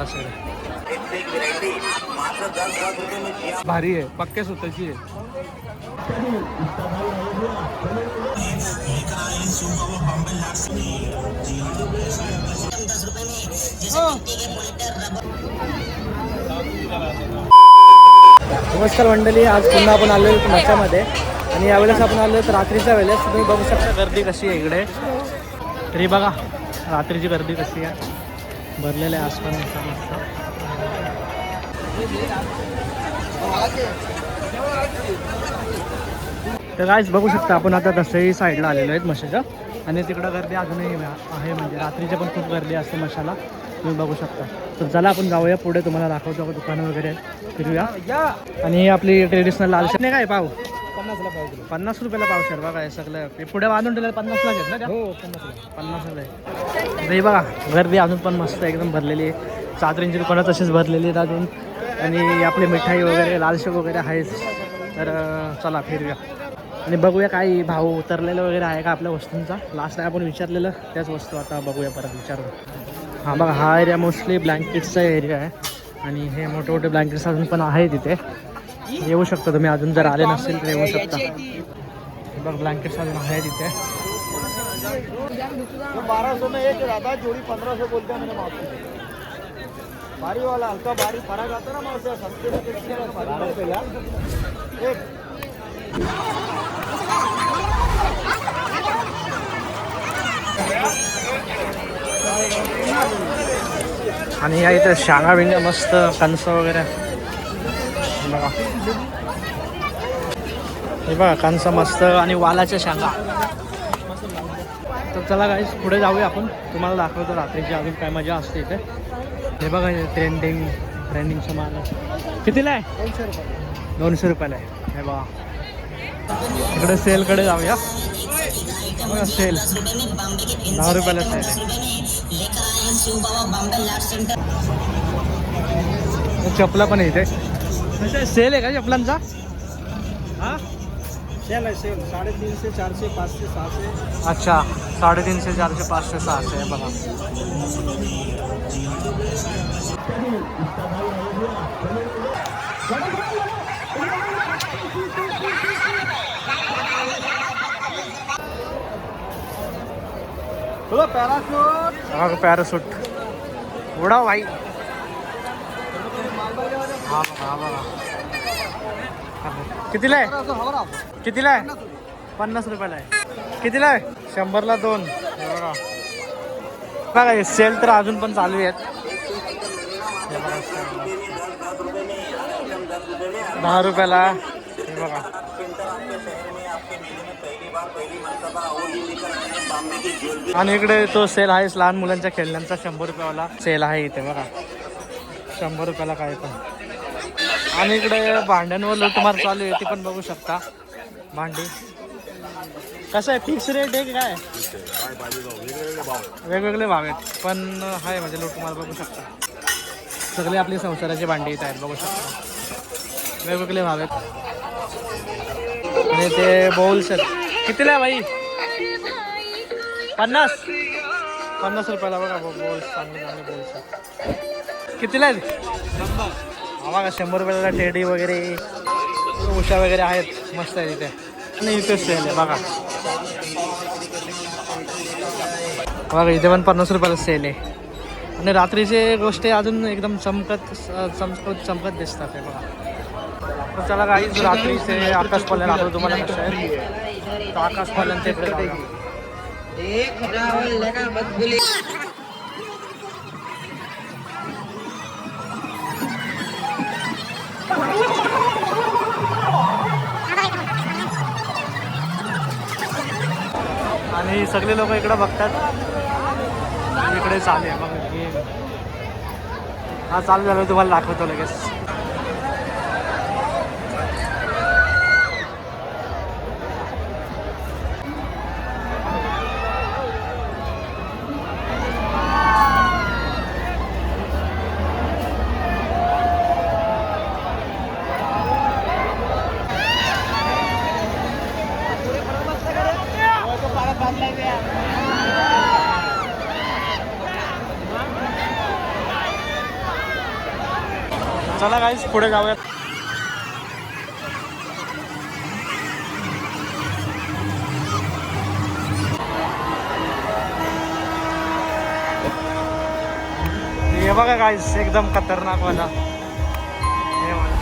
असेल. भारी आहे, पक्के सुताची आहे. नमस्कार मंडळी, आज पुन्हा आपण आलो मठामध्ये आणि यावेळेस आपण आलो तर रात्रीच्या वेळेस. तुम्ही बघू शकता गर्दी कशी आहे इकडे. तरी बघा रात्रीची गर्दी कशी आहे, भरलेले आसमान मस्त. तर गाईज बघू शकता आपण आता दसरी साईडला आलेलो आहेत मशाच्या, आणि तिकडं गर्दी अजूनही आहे. म्हणजे रात्रीच्या पण खूप गर्दी असते मशाला, तुम्ही बघू शकता. तर चला आपण जाऊया पुढे, तुम्हाला दाखवतो दुकानं वगैरे फिरूया. आणि आपली ट्रेडिशनल लाल चटणी काय पाव 50 रुपयाला पावशेर. बघा हे सगळं पुढे बांधून ठेवलं 50ला घेत ना. हो 50ला आहे. हे बघा गर्दी अजून पण मस्त एकदम भरलेली आहे. चादरींची दुकानं तशीच भरलेली आहेत अजून, आणि आपली मिठाई वगैरे लालशेक वगैरे आहेच. तर चला फिरूया आणि बघूया काही भाव उतरलेलं वगैरे आहे का आपल्या वस्तूंचा. लास्ट आपण विचारलेलं त्याच वस्तू आता बघूया, परत विचारू. हां बघा हा एरिया मोस्टली ब्लँकेट्सचा एरिया आहे, आणि हे मोठे मोठे ब्लँकेट्स अजून पण आहे तिथे. येऊ शकता तुम्ही, अजून जर आले नसेल तर येऊ शकता. बघ ब्लँकेट्स अजून आहे तिथे. 1200 में एक रहता है, जोड़ी 1500 बोलते हैं. मैंने माफ बारी वाला हल्का बारी फर्क आता ना मासे सस्ते में एक. आणि या इथं शांगा बिंगा मस्त कणस वगैरे बघा. हे बघा कणस मस्त आणि वालाच्या शांगा. तर चला गाईस पुढे जाऊया आपण, तुम्हाला दाखवतो रात्रीची अजून काय मजा असते इथे. हे बघा ट्रेंडिंगचं माल कितीला आहे? 200 रुपयाला आहे. हे बघा इकडे सेलकडे जाऊया. सेल 10 रुपयाला सेल आहे. चपला पण आहे इथे. सेल आहे का चपलांचा? हाँ सेल है, सेल 350, 400, 500, 600. अच्छा 350, 400, 500, 600 आहे बघा. चलो पैराशूट. पॅरासूट उडाव भाई. हा बघा कितीला आहे? कितीला आहे? 50 रुपयाला आहे. कितीला आहे? 100ला 2. बघा बघा हे सेल तर अजून पण चालू आहेत. 10 रुपयाला. हे बघा आणि इकडे तो सेल आहे लहान मुलांच्या खेळण्यांचा. 100 रुपयावाला सेल आहे इथे बघा. 100 रुपयाला काय पण. आणि इकडे भांड्यांवर लूटमार चालू आहे, ती पण बघू शकता. भांडी कसं आहे? फिक्स रेट आहे की काय? वेगवेगळे भाव आहेत, पण आहे म्हणजे लूटमार बघू शकता. सगळे आपली संसाराची भांडी इथे आहेत बघू शकता. वेगवेगळे भाव आहेत. आणि ते बाउल्स आहेत. कितीला आहे बाई? 50 रुपयाला बघा बोल्स. चांगले बोल्स आहेत. कितीला आहेत? 100. हा बघा 100 रुपयाला टेडी वगैरे उषा वगैरे आहेत, मस्त आहे तिथे. आणि इथे सेल आहे बघा. बघा इथे पण 50 रुपयाला सेल आहे. आणि रात्रीचे गोष्टी अजून एकदम चमकत दिसतात हे बघा. चला काही रात्रीचे आकाशपालन दाखवतो तुम्हाला कसं आहे. तर आकाशपालनच्या इकडे जाऊया. आणि सगळे लोक इकडे बघतात. इकडे चालू आहे मग हा चालू झालं, तुम्हाला दाखवतो लगेच. चला गाईस पुढे जाऊयात. हे बघा गाईस एकदम खतरनाक वाला. हे बघा.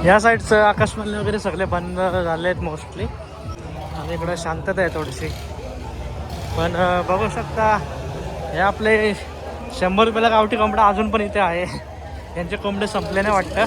या साईडचं आकाशवाणी वगैरे सगळे बंद झाले आहेत मोस्टली आणि इकडं शांतता आहे थोडीशी. पण बघू शकता हे आपले 100 रुपयाला गावठी कोंबडा अजून पण इथे आहे. यांचे कोंबडे संपले नाही वाटतं.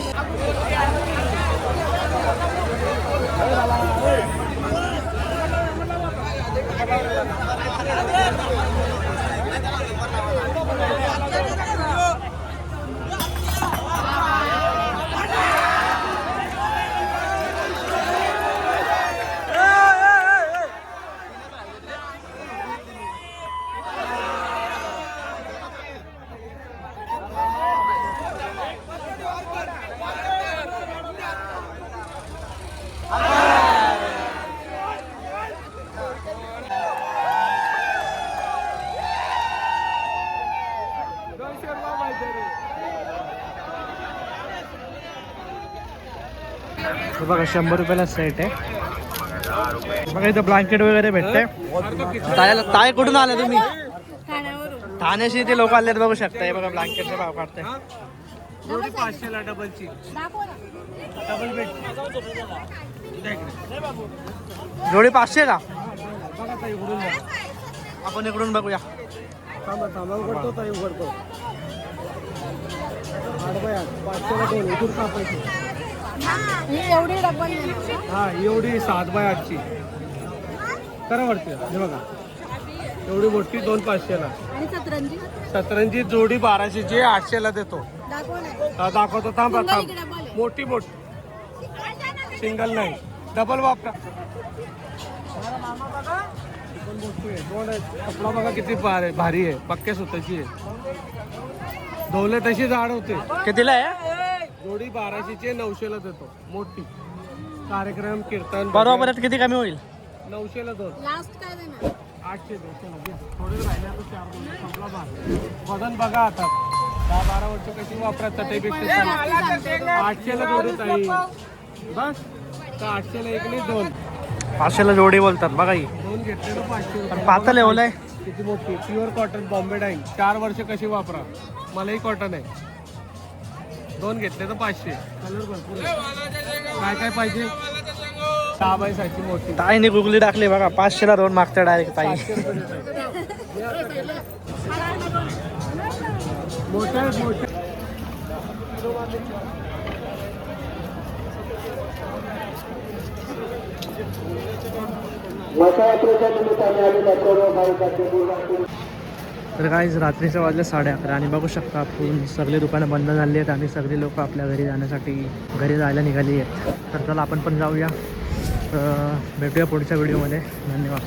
हे बघा 100 रुपयाला सेट आहे. बघा इथं ब्लँकेट वगैरे भेटते. ताय कुठून आले तुम्ही? ठाण्याशी ते लोक आले बघू शकता. हे बघा ब्लँकेटचे भाव काढते. जोडी 500ला डबलची. Double bed. जोडी 500 का? बघा ताई उघडून द्या. आपण इकडून बघूया. थांबा उघडतो ताई उघडतो. 8 बाय 8 500ला 2 इथून कापायचे. एवढी डबल हा एवढी 7 बाय 8ची करा वरती. हे बघा एवढी मोठी 2 500ला. आणि सतरंजी सतरंजी जोडी 1200ची 800ला देतो. दाखव ना. दाखवतो थांब थांब. डबल आहे. मोठी मोठी सिंगल नाही डबल वापरा. मोठी आहे 2 आहे. कपडा बघा किती भारी आहे. पक्के सुताची आहे. धोले तशी जाड होते. कितीला आहे? जोडी 1200ची 900ला देतो. मोठी कार्यक्रम कीर्तन बरोबर किती कमी होईल? 900ला 2. लास्ट काय देणार? 800 200 थोडे राहिले आता 4 दिवस संपला भाग. वजन बघा आता 10-12 वर्ष कशी वापरात चटईपेक्षा 800ला जोडी ताई. बस तर 800ला एक नाही 2. 500ला जोडी बोलतात बघा ही. 2 घेतले तर 500. पण पातळ एवढं किती मोठी प्युअर कॉटन बॉम्बे डाईंग 4 वर्ष कशी वापरा. मलाही कॉटन आहे. 2 घेतले तर 500. कलर भरपूर आहे. काय काय पाहिजे? 6 बाय 6ची मोठी. ताईने गुगली टाकली बघा 500ला 2 मागते डायरेक्ट ताई. 500 रुपये देतो. मोठ्या मोठ्या तर काहीच रात्रीच्या वाजले 11:30 आणि बघू शकता आपण सगळे दुकानं बंद झाली आहेत आणि सगळे लोक आपल्या घरी जाण्यासाठी घरी जायला निघाली आहेत. तर चला आपण पण जाऊया. भेटूया पुढच्या व्हिडिओमध्ये. धन्यवाद.